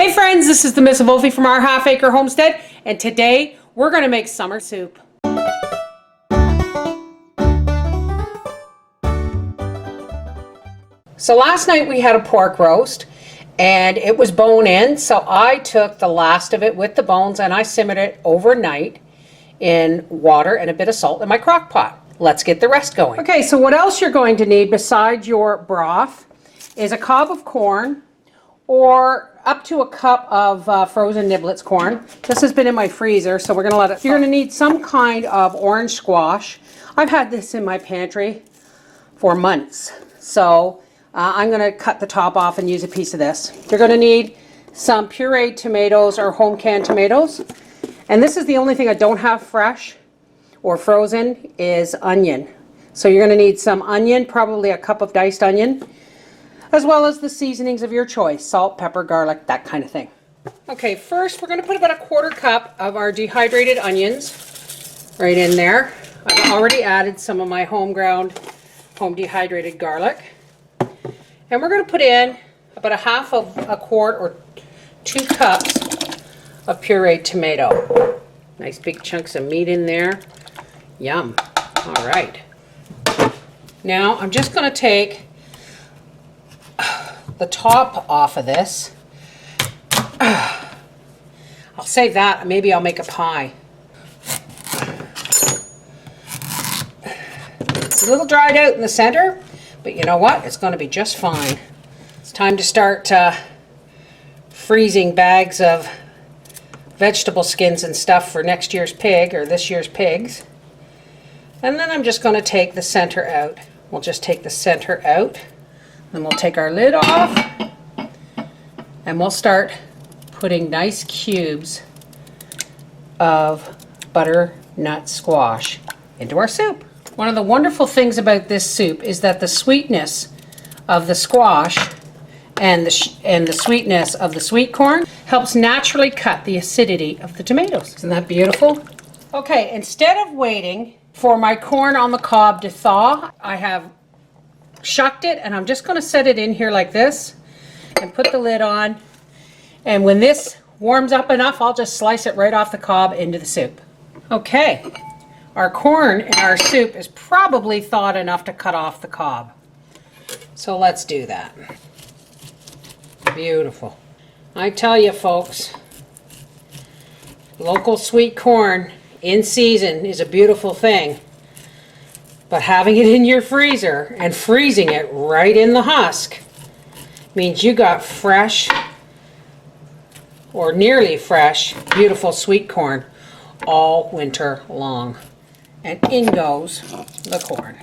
Hey friends, this is the Miss Wolfie from our Half Acre Homestead, and today we're going to make summer soup. So last night we had a pork roast and it was bone in, so I took the last of it with the bones and I simmered it overnight in water and a bit of salt in my crock pot. Let's get the rest going. Okay, so what else you're going to need besides your broth is a cob of corn, or up to a cup of frozen Niblets corn. This has been in my freezer, so we're gonna let it. You're gonna need some kind of orange squash. I've had this in my pantry for months, so I'm gonna cut the top off and use a piece of this. You're gonna need some pureed tomatoes or home canned tomatoes. And this is the only thing I don't have fresh or frozen is onion. So you're gonna need some onion, probably a cup of diced onion, as well as the seasonings of your choice, salt, pepper, garlic, that kind of thing. Okay, first we're going to put about a quarter cup of our dehydrated onions right in there. I've already added some of my home dehydrated garlic. And we're going to put in about a half of a quart or 2 cups of pureed tomato. Nice big chunks of meat in there. Yum. All right. Now I'm just going to take the top off of this. I'll save that. Maybe I'll make a pie. It's a little dried out in the center, but you know what? It's going to be just fine. It's time to start freezing bags of vegetable skins and stuff for next year's pig or this year's pigs. And then I'm just going to take the center out. We'll just take the center out. Then we'll take our lid off and we'll start putting nice cubes of butternut squash into our soup. One of the wonderful things about this soup is that the sweetness of the squash and the sweetness of the sweet corn helps naturally cut the acidity of the tomatoes. Isn't that beautiful? Okay, instead of waiting for my corn on the cob to thaw, I have shucked it and I'm just going to set it in here like this and put the lid on, and when this warms up enough I'll just slice it right off the cob into the soup. Okay, our corn in our soup is probably thawed enough to cut off the cob, so let's do that. Beautiful. I tell you folks, local sweet corn in season is a beautiful thing. But having it in your freezer and freezing it right in the husk means you got fresh or nearly fresh, beautiful sweet corn all winter long. And in goes the corn.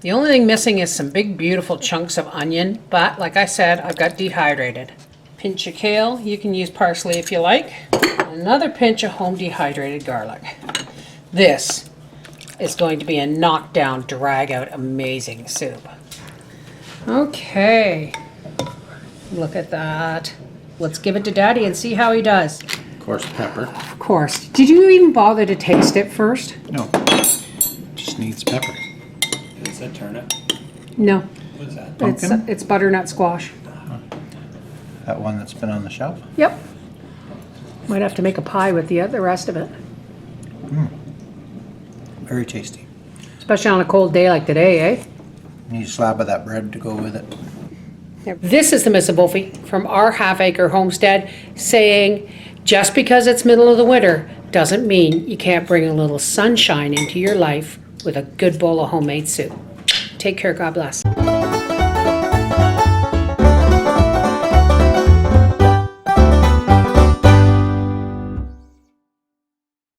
The only thing missing is some big beautiful chunks of onion, but like I said, I've got dehydrated. Pinch of kale, you can use parsley if you like. Another pinch of home dehydrated garlic. This is going to be a knockdown, drag out, amazing soup. Okay, look at that. Let's give it to Daddy and see how he does. Of course, pepper. Of course. Did you even bother to taste it first? No, just needs pepper. Is that turnip? No. What is that? Pumpkin? It's butternut squash. That one that's been on the shelf? Yep. Might have to make a pie with the rest of it. Very tasty. Especially on a cold day like today, eh? Need a slab of that bread to go with it. This is the Miss Wolfie from our Half Acre Homestead saying, just because it's middle of the winter doesn't mean you can't bring a little sunshine into your life with a good bowl of homemade soup. Take care, God bless.